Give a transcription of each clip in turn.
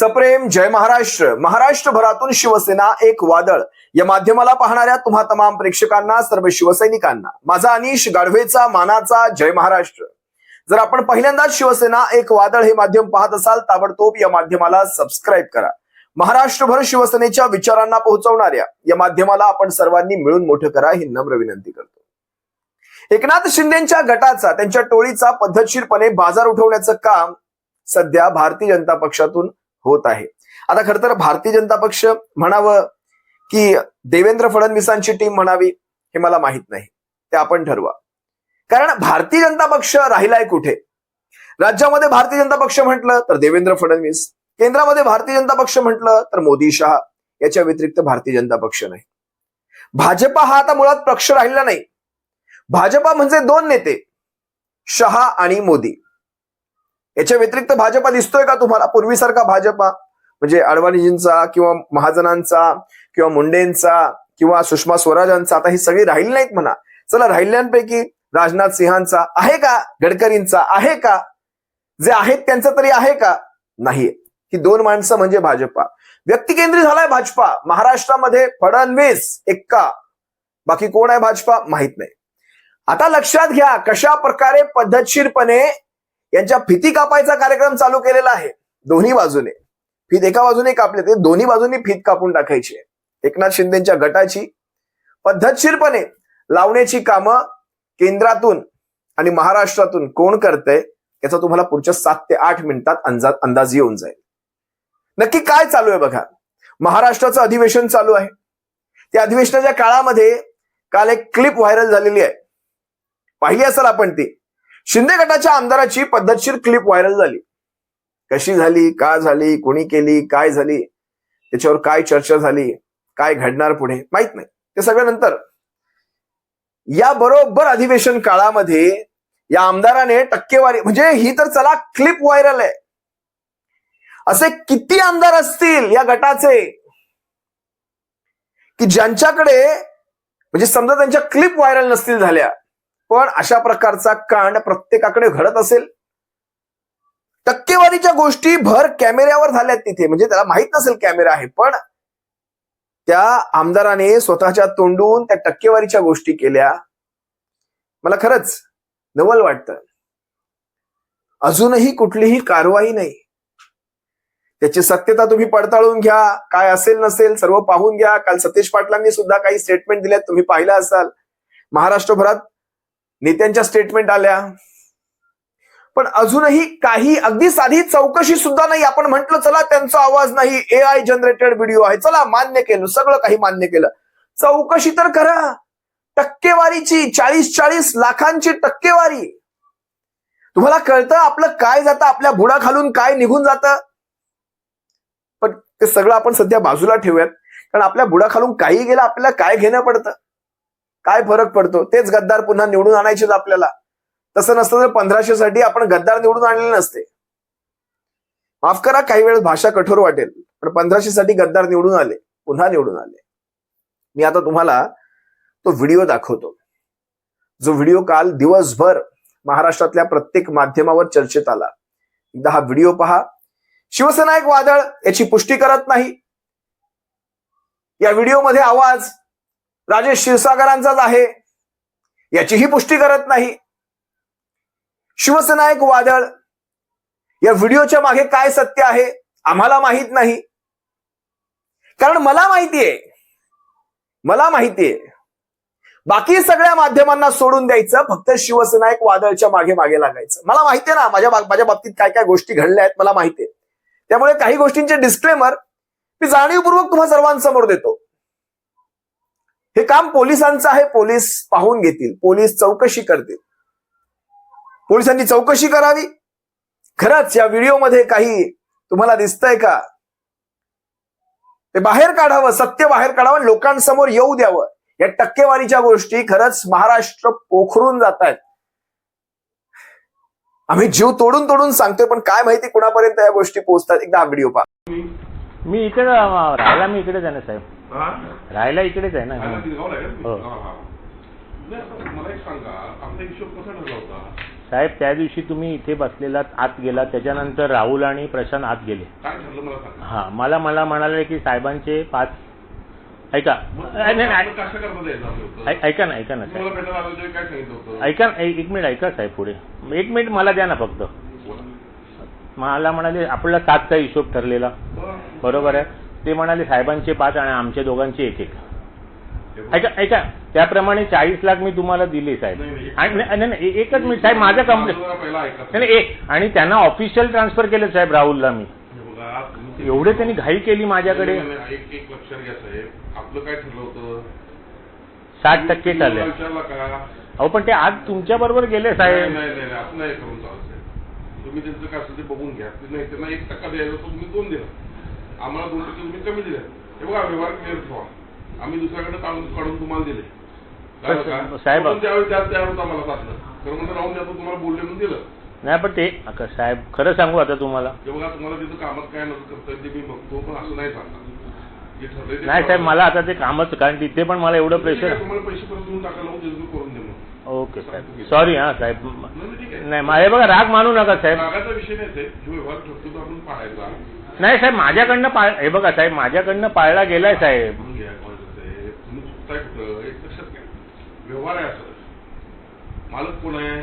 सप्रेम जय महाराष्ट्र. महाराष्ट्रभरातून शिवसेना एक वादळ या माध्यमाला पाहणाऱ्या तुम्हा तमाम प्रेक्षकांना, सर्व शिवसैनिकांना माझा अनिश गाढवेचा मानाचा जय महाराष्ट्र. जर आपण पहिल्यांदाच शिवसेना एक वादळ हे माध्यम पाहत असाल, ताबडतोब या माध्यमाला सबस्क्राईब करा. महाराष्ट्रभर शिवसेनेच्या विचारांना पोहोचवणाऱ्या या माध्यमाला आपण सर्वांनी मिळून मोठं करा ही नम्र विनंती करतो. एकनाथ शिंदेच्या गटाचा, त्यांच्या टोळीचा पद्धतशीरपणे बाजार उठवण्याचं काम सध्या भारतीय जनता पक्षातून होत आहे. आता खर तर भारतीय जनता पक्ष म्हणावं की देवेंद्र फडणवीसांची टीम म्हणावी हे मला माहित नाही, ते आपण ठरवा. कारण भारतीय जनता पक्ष राहिलाय कुठे? राज्यामध्ये भारतीय जनता पक्ष म्हटलं तर देवेंद्र फडणवीस, केंद्रामध्ये भारतीय जनता पक्ष म्हटलं तर मोदी शहा, याच्या व्यतिरिक्त भारतीय जनता पक्ष नाही. भाजपा हा आता मुळात पक्ष राहिला नाही. भाजपा म्हणजे दोन नेते, शहा आणि मोदी. याच्या व्यतिरिक्त भाजपा दिसतोय का तुम्हाला? पूर्वीसारखा भाजपा म्हणजे अडवाणीजींचा किंवा महाजनांचा किंवा मुंडेंचा किंवा सुषमा स्वराजांचा आता ही सगळी राहिली नाहीत म्हणा. चला, राहिल्यांपैकी राजनाथ सिंहांचा आहे का? गडकरींचा आहे का? जे आहेत त्यांचं तरी आहे का? नाहीये. ही दोन माणसं म्हणजे भाजपा. व्यक्तिकेंद्रित झालाय भाजपा. महाराष्ट्रामध्ये फडणवीस एक्का, बाकी कोण आहे भाजपा माहित नाही. आता लक्षात घ्या कशा प्रकारे पद्धतशीरपणे यांच्या फिती कापायचा कार्यक्रम चालू केलेला आहे. दोन्ही बाजूने फीत एका बाजूने कापले, ते दोन्ही बाजूनी फीत कापून टाकायची. एकनाथ शिंदेच्या गटाची पद्धतशीरपणे लावण्याची कामं केंद्रातून आणि महाराष्ट्रातून कोण करतंय याचा तुम्हाला पुढच्या 7 ते 8 मिनिटात अंदाज येऊन जाईल. नक्की काय चालू आहे बघा. महाराष्ट्राचं अधिवेशन चालू आहे. त्या अधिवेशनाच्या काळामध्ये काल एक क्लिप व्हायरल झालेली आहे, पाहिली असेल आपण ती. शिंदे गटाच्या आमदाराची पद्धतशीर क्लिप व्हायरल झाली. कशी झाली, का झाली, कोणी केली, काय झाली, त्याच्यावर काय चर्चा झाली, काय घडणार पुढे माहित नाही, ते सगळं नंतर. या बरोबर अधिवेशन काळामध्ये या आमदाराने टक्केवारी, म्हणजे ही तर चला क्लिप व्हायरल आहे, असे किती आमदार असतील या गटाचे की ज्यांच्याकडे म्हणजे समजा त्यांच्या क्लिप व्हायरल नसतील झाल्या, पण अशा प्रकारचा कांड प्रत्येकाकडे घडत असेल. टक्केवारीच्या गोष्टी भर कॅमेऱ्यावर झाल्यात तिथे, म्हणजे त्याला माहित नसेल कॅमेरा आहे, पण त्या आमदाराने स्वतःच्या तोंडून त्या टक्केवारीच्या गोष्टी केल्या. मला खरंच नवल वाटतं. अजूनही कुठलीही कारवाई नाही. त्याची सत्यता तुम्ही पडताळून घ्या, काय असेल नसेल सर्व पाहून घ्या. काल सतीश पाटलांनी सुद्धा काही स्टेटमेंट दिल्यात, तुम्ही पाहिलं असाल. महाराष्ट्रभरात नेत्यांच्या स्टेटमेंट आल्या, पण अजूनही काही अगदी साधी चौकशी सुद्धा नाही. आपण म्हटलं चला त्यांचा आवाज नाही, AI जनरेटेड व्हिडिओ आहे, चला मान्य केलं, सगळं काही मान्य केलं. चौकशी तर करा. टक्केवारीची 40-40 लाखांची टक्केवारी. तुम्हाला कळतं आपलं काय जातं, आपल्या बुडा खालून काय निघून जातं. पण ते सगळं आपण सध्या बाजूला ठेवूयात, कारण आपल्या बुडा खालून काही गेलं आपल्याला काय घेणं पडतं, काय फरक पडतो? तेच गद्दार पुन्हा निवडून आणायचेच आपल्याला. तसं नसतं तर 1500 साठी आपण गद्दार निवडून आणलेले नसते. माफ करा, काही वेळेस भाषा कठोर वाटेल, पण 1500 साठी गद्दार निवडून आले, पुन्हा निवडून आले. मी आता तुम्हाला तो व्हिडिओ दाखवतो, जो व्हिडिओ काल दिवसभर महाराष्ट्रातल्या प्रत्येक माध्यमावर चर्चेत आला. एकदा हा व्हिडिओ पहा. शिवसेना एक वादळ याची पुष्टी करत नाही. या व्हिडिओमध्ये आवाज राजेश क्षीरसागरांचाच आहे, याचीही पुष्टी करत नाही. शिवसेना एक वादळ या व्हिडिओच्या मागे काय सत्य आहे आम्हाला माहित नाही. कारण मला माहितीये बाकी सगळ्या माध्यमांना सोडून द्यायचं, फक्त शिवसेना एक वादळच्या मागे लागायचं. मला माहितीये ना माझ्या बाबतीत काय काय गोष्टी घडल्या आहेत, मला माहितीये. त्यामुळे काही गोष्टींचे डिस्क्लेमर मी जाणीवपूर्वक तुम्हा सर्वांसमोर देतो. हे काम पोलिसांचं आहे, पोलीस पाहून घेतील, पोलीस चौकशी करतील. पोलिसांनी चौकशी करावी. खरंच या व्हिडिओमध्ये काही तुम्हाला दिसतंय का ते बाहेर काढावं, सत्य बाहेर काढावं, लोकांसमोर येऊ द्यावं. या टक्केवारीच्या गोष्टी खरंच महाराष्ट्र पोखरून जात आहेत. आम्ही जीव तोडून सांगतोय, पण काय माहिती कुणापर्यंत या गोष्टी पोहोचतात. एकदा हा व्हिडिओ पहा. मी इकडे राहायला, मी इकडेच आहे ना साहेब, राहायला इकडेच आहे ना. हो. मला एक सांगा, आपला हिशोब कसा ठरला होता? साहेब त्या दिवशी तुम्ही इथे बसलेला आत गेला, त्याच्यानंतर राहुल आणि प्रशांत आत गेले. काय ठरलं मला सांगा. हा, मला म्हणाले की साहेबांचे 5 ऐका नाही, नाही, आपण कसं करता द्यायचं आपलं उत्तर? ऐका ना तुम्हाला साहेब, भेटायला आलो तेव्हा काय सांगितलं होतं? ऐका एक मिनिट ऐका साहेब, पुढे 1 मिनिट मला द्या ना फक्त. बोला. मला म्हणाले आपला 7चा हिशोब ठरलेला, बरं. बरोबर आहे. ते म्हणाले साहेबांचे 5 आणि आमच्या दोघांचे 1-1. हे बघा. ऐका त्याप्रमाणे 40 लाख मी तुम्हाला दिले साहेब. नाही, आणि नाही, एकच मिनिट साहेब, माझं कंप्लेंट जरा पहिला ऐका. नाही एक, आणि त्यांना ऑफिशियल ट्रान्सफर केलं साहेब राहुलला मी. हे बघा, तुम्ही- एवढे त्यांनी घाई केली माझ्याकडे. नाही, नाही, एक लक्षात घ्या साहेब, आपलं काय ठरलं होतं? 60% तुम्ही झाले. विचारला का? अहो पण ते आज तुमच्या बरोबर गेले नाही साहेब. नाही नाही, असं नाही करून चालत साहेब. तुम्ही त्यांचं काय असेल ते बघून घ्या. ते नाही, त्यांना 1% द्यायला होतं, तुम्ही 2 दिला. आम्हाला 2% तुम्ही कमी दिले. हे बघा, व्यवहार क्लिअर ठेवा. आम्ही दुसऱ्याकडे काढून तुम्हाला दिले. कळलं का? साहेब- पण त्यावेळी तयार होता मला साधलं. तर म्हणलं राहून द्या, तुम्हाला बोलले म्हणून दिलं. नाही पण ते साहेब खरं सांगू आता तुम्हाला. हे बघा, तुम्हाला तिथं कामात काय नसं करता येईल ते मी बघतो, पण असं नाही सांगणार. जे ठरलंय ते नाही करा. साहेब, मला आता ते कामच, कारण तिथे पण मला एवढं ठीक आहे, प्रेशर. तुम्हाला पैसे परत देऊन टाकायला होते, तुम्ही करून दे मग. ओके साहेब, सॉरी हा साहेब. नाही, ठीक आहे. नाही माझे बघा, राग मानू नका साहेब. रागाचा विषय नाही साहेब. जो व्यवहार ठरतो तो आपण पाहायचा. नाही साहेब, माझ्याकडनं हे बघा साहेब, माझ्याकडनं पाळला गेलाय साहेब. म्हणून घ्या, साहेब. तुम्ही चुकताय कुठं? एक लक्षात घ्या. व्यवहार आहे असं. मालक कोण आहे?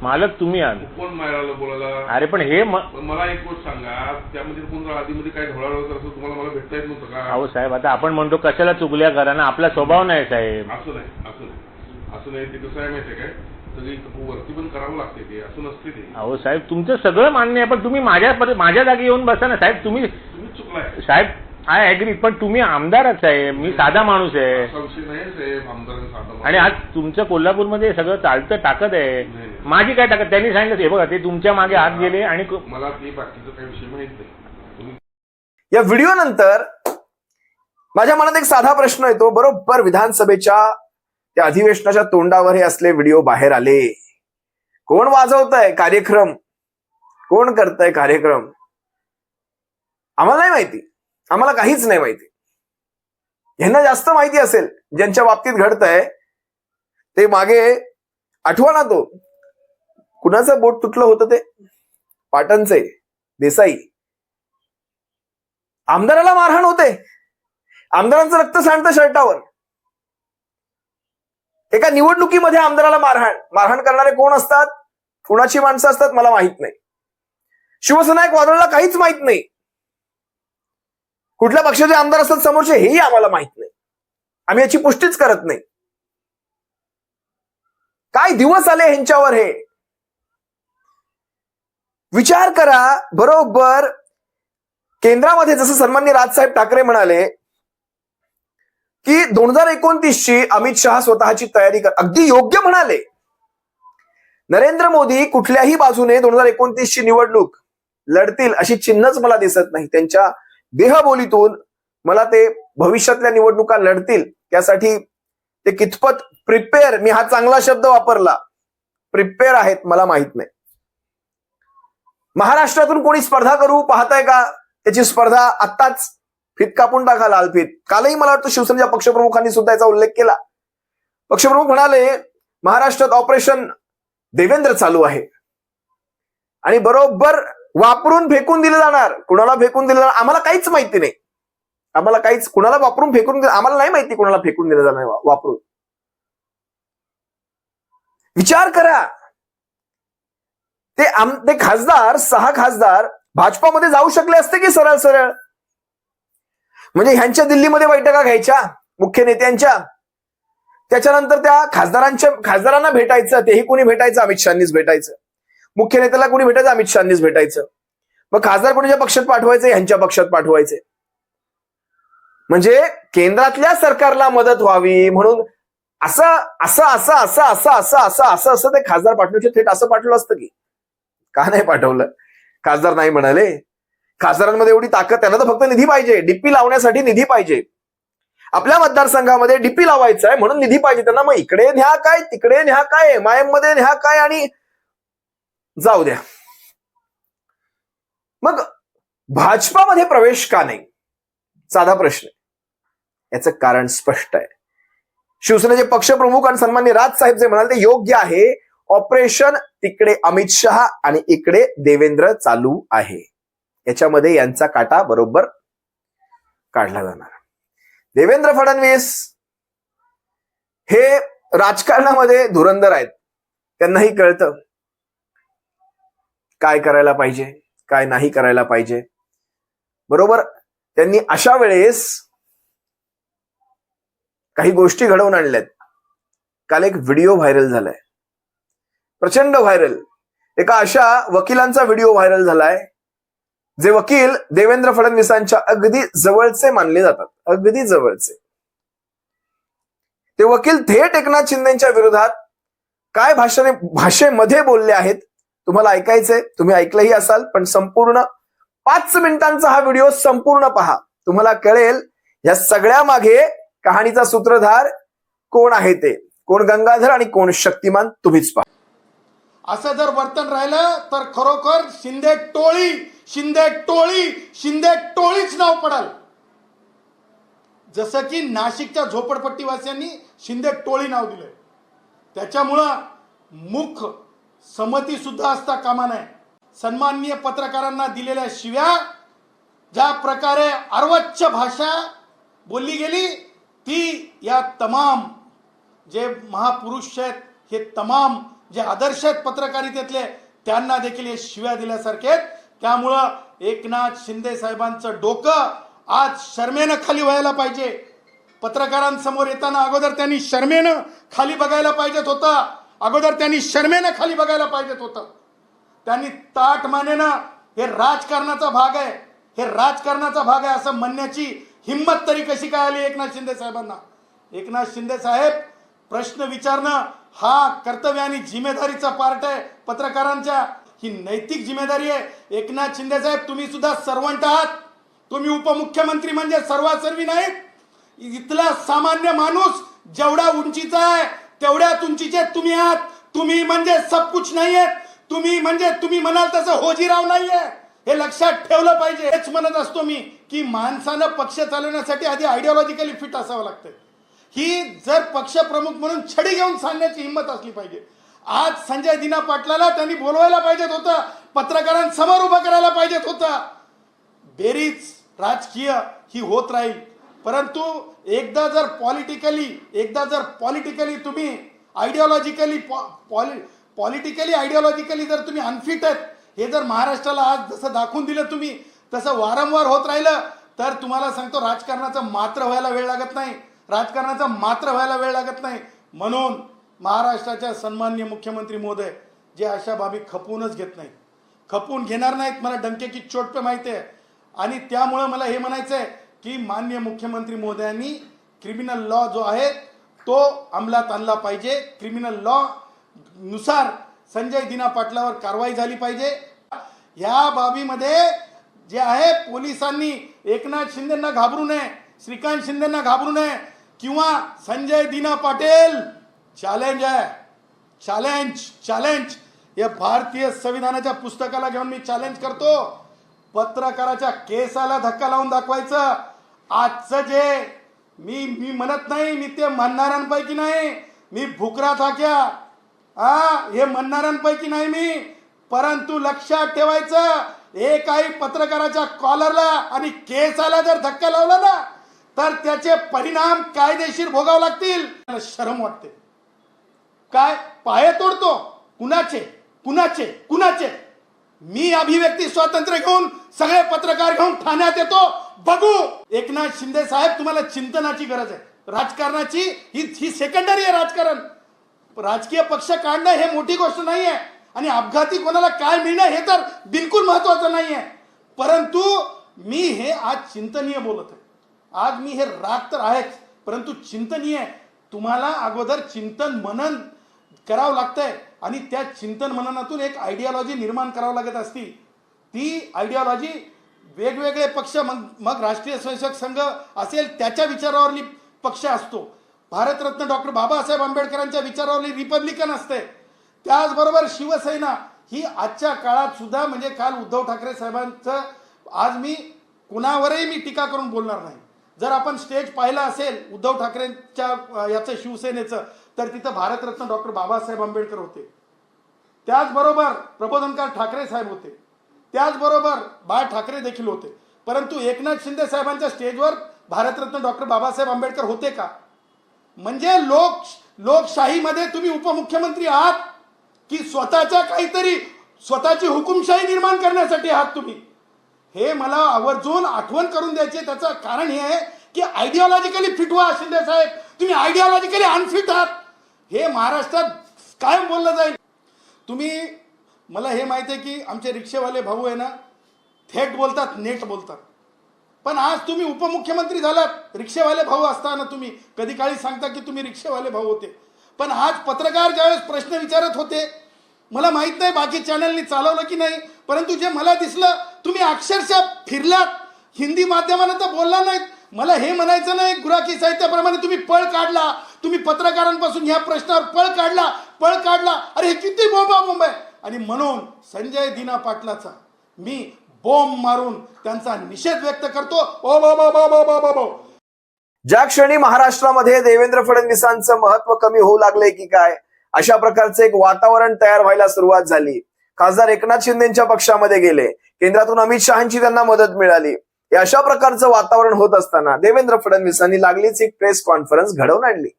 मालक तुम्ही आहात. कोण मारायला बोलायला? अरे पण हे पण मला एक गोष्ट सांगा, त्यामध्ये कोण आधीमध्ये काय ढवळाढवळ करत असं तुम्हाला मला भेटता येत नव्हतं का? अहो साहेब, आता आपण म्हणतो कशाला चुगल्या करा ना, आपला स्वभाव नाही साहेब. असं नाही, असं नाही, असं नाही. ते कसं आहे माहितीये काय, सगळी वरती पण करावं लागते ते, असं नसते ते. अहो साहेब, तुमचं सगळं मान्य आहे, पण तुम्ही माझ्या जागी येऊन बसा ना साहेब. तुम्ही चुकलाय साहेब, आय ॲग्री, पण तुम्ही आमदारच आहे, मी साधा माणूस आहे. असा विषय नाही साहेब. आमदारांनी साधा आणि आज तुमचं कोल्हापूरमध्ये सगळं चालतं, ताकद आहे. नाही. माझी काय ताकद? त्यांनी सांगितलं हे बघा, ते तुमच्या मागे हात गेले आणि मला ते बाकीचं काही विषय माहित नाही. तुम्ही या व्हिडिओ नंतर माझ्या मनात एक साधा प्रश्न येतो. बरोबर विधानसभेच्या त्या अधिवेशनाच्या तोंडावर हे असले व्हिडिओ बाहेर आले. कोण वाजवतंय कार्यक्रम? कोण करतंय कार्यक्रम? आम्हाला नाही माहिती, आम्हाला काहीच नाही माहिती. यांना जास्त माहिती असेल ज्यांच्या बाबतीत घडतंय ते. मागे आठवा ना, तो कुणाचं बोट तुटलं होतं ते? पाटणचे देसाई. आमदाराला मारहाण होते, आमदारांचं रक्त सांडतं शर्टावर. एका निवडणुकीमध्ये आमदाराला मारहाण करणारे कोण असतात, कुणाची माणसं असतात मला माहित नाही. शिवसेना एक वादळाला काहीच माहित नाही. कुठल्या पक्षाचे आमदार असतात समोरचे हेही आम्हाला माहित नाही. आम्ही याची पुष्टीच करत नाही. काय दिवस आले ह्यांच्यावर हे विचार करा. बरोबर केंद्रामध्ये जसं सन्माननीय राजसाहेब ठाकरे म्हणाले की 2029ची अमित शहा स्वतःची तयारी कर, अगदी योग्य म्हणाले. नरेंद्र मोदी कुठल्याही बाजूने 2029ची निवडणूक लढतील अशी चिन्हच मला दिसत नाही. त्यांच्या देहबोलीतून मला ते भविष्यातल्या निवडणुका लढतील त्यासाठी ते कितपत प्रिपेअर, मी हा चांगला शब्द वापरला, प्रिपेअर आहेत मला माहित नाही. महाराष्ट्रातून कोणी स्पर्धा करू पाहताय का? त्याची स्पर्धा आत्ताच फीत कापून टाका, लाल फीत. कालही मला वाटतं शिवसेनेच्या पक्षप्रमुखांनी सुद्धा याचा उल्लेख केला. पक्षप्रमुख म्हणाले महाराष्ट्रात ऑपरेशन देवेंद्र चालू आहे आणि बरोबर वापरून फेकून दिलं जाणार. कुणाला फेकून दिलं जाणार आम्हाला काहीच माहिती नाही. आम्हाला काहीच, कुणाला वापरून फेकून आम्हाला नाही माहिती, कुणाला फेकून दिलं जाणार वापरून. विचार करा. ते खासदार, 6 खासदार भाजपामध्ये जाऊ शकले असते की सरळ सरळ? म्हणजे ह्यांच्या दिल्लीमध्ये बैठका घ्यायच्या मुख्य नेत्यांच्या, त्याच्यानंतर त्या खासदारांना भेटायचं. तेही कोणी भेटायचं? अमित शहांनीच भेटायचं. मुख्य नेत्याला कोणी भेटायचं? अमित शहांनीच भेटायचं. मग खासदार कोणाच्या पक्षात पाठवायचे? ह्यांच्या पक्षात पाठवायचे. म्हणजे केंद्रातल्या सरकारला मदत व्हावी म्हणून असं असं असं असं असं असं असं असं असं ते खासदार पाठवण्याचे थेट असं पाठवलं असतं की? का नाही पाठवलं? खासदार नाही म्हणाले. खासदारांमध्ये एवढी ताकद, त्यांना तर फक्त निधी पाहिजे, डीपी लावण्यासाठी निधी पाहिजे. आपल्या मतदारसंघामध्ये डीपी लावायचं आहे म्हणून निधी पाहिजे त्यांना. मग इकडे न्या काय, तिकडे न्या काय, MIM मध्ये न्या काय आणि जाऊ द्या. मग भाजपामध्ये प्रवेश का नाही? साधा प्रश्न. याचं कारण स्पष्ट आहे. शिवसेनेचे पक्षप्रमुख आणि सन्माननीय राजसाहेब जे म्हणाले ते योग्य आहे. ऑपरेशन तिकडे अमित शहा आणि इकडे देवेंद्र चालू आहे. याच्यामध्ये यांचा काटा बरोबर काढला जाणार. देवेंद्र फडणवीस हे राजकारणामध्ये धुरंधर आहेत. त्यांनाही कळतं काय करायला पाहिजे, काय नाही करायला पाहिजे. बरोबर, त्यांनी अशा वेळेस काही गोष्टी घडवून आणल्यात. काल एक व्हिडिओ व्हायरल झालाय, प्रचंड व्हायरल. एका अशा वकिलांचा व्हिडिओ व्हायरल झालाय जे वकील देवेंद्र फडणवीसांच्या अगदी जवळचे मानले जातात, अगदी जवळचे. ते वकील थेट एकनाथ शिंदेच्या विरोधात काय भाषेमध्ये बोलले आहेत तुम्हाला ऐकायचंय. तुम्ही ऐकलंही असाल, पण संपूर्ण 5 मिनिटांचा हा व्हिडिओ संपूर्ण पहा. तुम्हाला कळेल या सगळ्या मागे कहाणीचा सूत्रधार कोण आहे, ते कोण गंगाधर आणि कोण शक्तिमान, तुम्हीच पहा. असं जर वर्तन राहिलं तर खरोखर शिंदे टोळीच नाव पडाल. जसं की नाशिकच्या झोपडपट्टीवासियांनी शिंदे टोळी नाव दिलंय. त्याच्यामुळं मुख समती सुद्धा असता कामा नये. सन्माननीय पत्रकारांना दिलेल्या शिव्या, ज्या प्रकारे अर्वाच्य भाषा बोलली गेली, ती या तमाम जे महापुरुष आहेत, हे तमाम जे आदर्श आहेत पत्रकारितेतले, त्यांना देखील हे शिव्या दिल्यासारखे आहेत. त्यामुळं एकनाथ शिंदे साहेबांचं डोकं आज शर्मेनं खाली व्हायला पाहिजे. पत्रकारांसमोर येताना अगोदर त्यांनी शर्मेनं खाली बघायला पाहिजेत होतं. त्यांनी ताठ मानेनं हे राजकारणाचा भाग आहे असं म्हणण्याची हिंमत तरी कशी काय आली एकनाथ शिंदे साहेबांना. एकनाथ शिंदे साहेब, प्रश्न विचारणं हा कर्तव्य आणि जिम्मेदारीचा पार्ट आहे पत्रकारांच्या. ही नैतिक जिम्मेदारी आहे. एकनाथ शिंदे साहेब, तुम्ही सुद्धा सर्वंट आहात. तुम्ही उपमुख्यमंत्री म्हणजे सर्वासर्वी नाहीत. इथला सामान्य माणूस जेवढा उंचीचा आहे तेवढ्याच उंचीचे तुम्ही आहात. तुम्ही म्हणजे सब कुछ नाही आहेत. तुम्ही म्हणाल तसं होजीराव नाहीये, हे लक्षात ठेवलं पाहिजे. हेच म्हणत असतो मी की माणसानं पक्ष चालवण्यासाठी आधी आयडिओलॉजिकली फिट असावं लागतं. ही जर पक्ष प्रमुख म्हणून छडी घेऊन सांगण्याची हिंमत असली पाहिजे. आज संजय दिना पाटलाला त्यांनी बोलवायला पाहिजेत होतं, पत्रकारांसमोर उभं करायला पाहिजेत होतं. बेरीज राजकीय ही होत राहील, परंतु एकदा जर पॉलिटिकली तुम्ही आयडिओलॉजिकली जर तुम्ही अनफिट आहेत, हे जर महाराष्ट्राला आज जसं दाखवून दिलं तुम्ही, तसं वारंवार होत राहिलं तर तुम्हाला सांगतो राजकारणाचा मात्र व्हायला वेळ लागत नाही. म्हणून महाराष्ट्राच्या सन्माननीय मुख्यमंत्री महोदय जे अशा बाबी खपून घेणार नाहीत. मला डंकेची चोट पे माहिती आहे. आणि त्यामुळं मला हे म्हणायचं आहे की माननीय मुख्यमंत्री महोदयांनी क्रिमिनल लॉ जो आहे तो अंमलात आणला पाहिजे. क्रिमिनल लॉ नुसार संजय दिना पाटलावर कारवाई झाली पाहिजे. ह्या बाबीमध्ये जे आहे पोलिसांनी एकनाथ शिंदेंना घाबरू नये, श्रीकांत शिंदेंना घाबरू नये, किंवा संजय दिना पाटील चॅलेंज या भारतीय संविधानाच्या पुस्तकाला घेऊन मी चॅलेंज करतो. पत्रकाराच्या केसाला धक्का लावून दाखवायचं. आजचं जे मी म्हणत नाही, मी ते म्हणणाऱ्यांपैकी नाही, मी भुकरा थाक्या हे म्हणणाऱ्यांपैकी नाही मी. परंतु लक्षात ठेवायचं, एकाही पत्रकाराच्या कॉलरला आणि केसाला जर धक्का लावला ना तर त्याचे परिणाम कायदेशीर भोगावे लागतील. मला शरम वाटते. काय पाय तोडतो? कुणाचे? मी अभिव्यक्ती स्वातंत्र्य घेऊन सगळे पत्रकार घेऊन ठाण्यात येतो, बघू. एकनाथ शिंदे साहेब, तुम्हाला चिंतनाची गरज आहे. राजकारणाची ही सेकंडरी आहे. राजकीय पक्ष काढणं हे मोठी गोष्ट नाही आहे, आणि अपघाती कोणाला काय मिळणं हे तर बिलकुल महत्वाचं नाही आहे. परंतु मी हे आज चिंतनीय बोलत आहे. आज मी हे राग तर आहेच, परंतु चिंतनीय. तुम्हाला अगोदर चिंतन मनन करावं लागतंय, आणि त्या चिंतन मननातून एक आयडिओलॉजी निर्माण करावं लागत असती. ती आयडिओलॉजी वेगवेगळे पक्ष, मग राष्ट्रीय स्वयंसेवक संघ असेल त्याच्या विचारावरली पक्ष असतो, भारतरत्न डॉक्टर बाबासाहेब आंबेडकरांच्या विचारावरली रिपब्लिकन असते, त्याचबरोबर शिवसेना ही आजच्या काळात सुद्धा, म्हणजे काल उद्धव ठाकरे साहेबांचं, आज मी कुणावरही मी टीका करून बोलणार नाही. जर आपण स्टेज पाहिला असेल उद्धव ठाकरेंच्या याचं शिवसेनेचं, तर तिथं भारतरत्न डॉक्टर बाबासाहेब आंबेडकर होते. त्याचबरोबर प्रबोधनकार ठाकरे साहेब होते, त्याचबरोबर बाळ ठाकरे देखील होते. परंतु एकनाथ शिंदे साहेबांच्या स्टेजवर भारतरत्न डॉक्टर बाबासाहेब आंबेडकर होते का? म्हणजे लोकशाहीमध्ये तुम्ही उपमुख्यमंत्री आहात की स्वतःच्या काहीतरी स्वतःची हुकुमशाही निर्माण करण्यासाठी आहात तुम्ही? हे मला आवर्जून आठवण करून द्यायचे. त्याचं कारण हे आहे की आयडिओलॉजिकली फिट व्हा शिंदे साहेब, तुम्ही आयडिओलॉजिकली अनफिट आहात. हे महाराष्ट्रात कायम बोललं जाईल. तुम्ही, मला हे माहिती आहे की आमचे रिक्षेवाले भाऊ आहे ना, थेट बोलतात, नेट बोलतात. पण आज तुम्ही उपमुख्यमंत्री झालात, रिक्षेवाले भाऊ असताना तुम्ही कधी काळी सांगता की तुम्ही रिक्षेवाले भाऊ होते. पण आज पत्रकार ज्यावेळेस प्रश्न विचारत होते, मला माहित नाही बाकी चॅनलनी चालवलं की नाही, परंतु जे मला दिसलं तुम्ही अक्षरशः फिरलात, हिंदी माध्यमानं तर बोलला नाहीत. मला हे म्हणायचं नाही, गुराखी साहित्याप्रमाणे तुम्ही पळ काढला, तुम्ही पत्रकारांपासून ह्या प्रश्नावर पळ काढला. अरे हे किती बोंब आहे. आणि म्हणून संजय दिना पाटलाचा मी बॉम्ब मारून त्यांचा निषेध व्यक्त करतो. ओ बो बो बो बो बो बो बो. ज्या क्षणी महाराष्ट्रामध्ये देवेंद्र फडणवीसांचं महत्व कमी होऊ लागले की काय, अशा प्रकारचं एक वातावरण तयार व्हायला सुरुवात झाली. खासदार एकनाथ शिंदेच्या पक्षामध्ये गेले, केंद्रातून अमित शहांची त्यांना मदत मिळाली. हे अशा प्रकारचं वातावरण होत असताना देवेंद्र फडणवीसांनी लागलीच एक प्रेस कॉन्फरन्स घडवून आणली.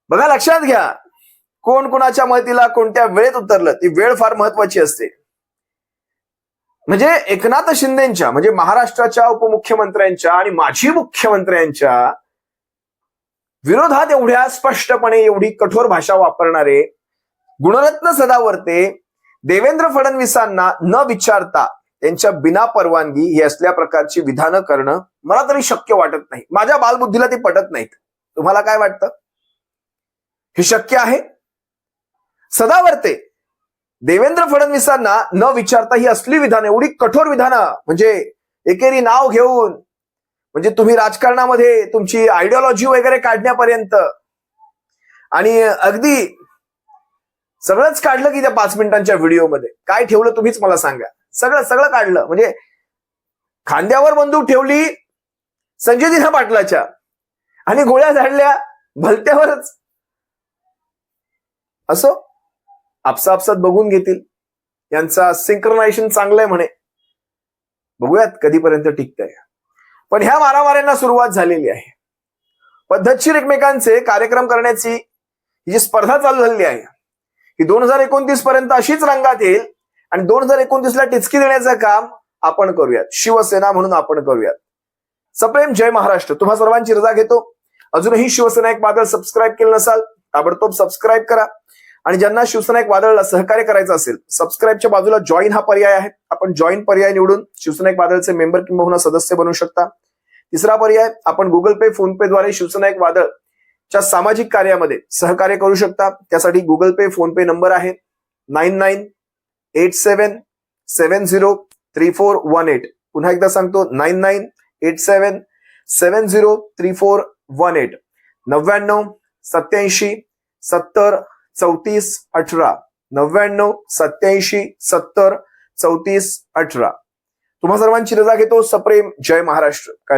बघा, लक्षात घ्या, कोण कोणाच्या मदतीला कोणत्या वेळेत उतरलं, ती वेळ फार महत्वाची असते. म्हणजे एकनाथ शिंदेच्या, म्हणजे महाराष्ट्राच्या उपमुख्यमंत्र्यांच्या आणि माजी मुख्यमंत्र्यांच्या विरोधात एवढ्या स्पष्टपणे एवढी कठोर भाषा वापरणारे गुणरत्न सदावर्ते देवेंद्र फडणवीसांना न विचारता त्यांच्या बिना परवानगी ही असल्या प्रकारची विधानं करणं मला तरी शक्य वाटत नाही. माझ्या बालबुद्धीला ती पटत नाहीत. तुम्हाला काय वाटतं? हे शक्य आहे? सदावर्ते देवेंद्र फडणवीसांना न विचारता ही असली विधानं, एवढी कठोर विधानं, म्हणजे एकेरी नाव घेऊन, म्हणजे तुम्ही राजकारणामध्ये तुमची आयडिओलॉजी वगैरे काढण्यापर्यंत, आणि अगदी सगळंच काढलं की त्या 5 मिनिटांच्या व्हिडिओमध्ये काय ठेवलं तुम्हीच मला सांगा. सगळं काढलं. म्हणजे खांद्यावर बंदूक ठेवली संजय दिना पाटलाच्या आणि गोळ्या झाडल्या भलत्यावरच. असो, आपसापसात बघून घेतील. यांचा सिंक्रोनायझेशन चांगलंय म्हणे, बघूयात कधीपर्यंत टिकतंय. पण ह्या मारामाऱ्यांना सुरुवात झालेली आहे. पद्धतशीर एकमेकांचे कार्यक्रम करण्याची ही जी स्पर्धा चालू झालेली आहे, ही 2029 पर्यंत अशीच रंगात येईल. आणि 2029ला टिचकी देण्याचं काम आपण करूयात, शिवसेना म्हणून आपण करूयात. सप्रेम जय महाराष्ट्र. तुम्हा सर्वांची रजा घेतो. अजूनही शिवसेना एक वादळ सबस्क्राईब केलं नसाल, ताबडतोब सबस्क्राईब करा. आणि ज्यांना शिवसेना एक वादळला सहकार्य करायचं असेल, सबस्क्राईबच्या बाजूला जॉईन हा पर्याय आहे, आपण जॉईन पर्याय निवडून शिवसेना एक वादळचे मेंबर किंवा सदस्य बनू शकता. तिसरा पर्याय, आपण गुगल पे, फोन पे द्वारे शिवसेना एक वादळच्या सामाजिक कार्यामध्ये सहकार्य करू शकता. त्यासाठी गुगल पे, फोन पे नंबर आहे 9987703418. पुन्हा एकदा सांगतो, 9987703418. 9987703418. 9987703418. तुम्हा सर्वांची रजा घेतो. सप्रेम जय महाराष्ट्र.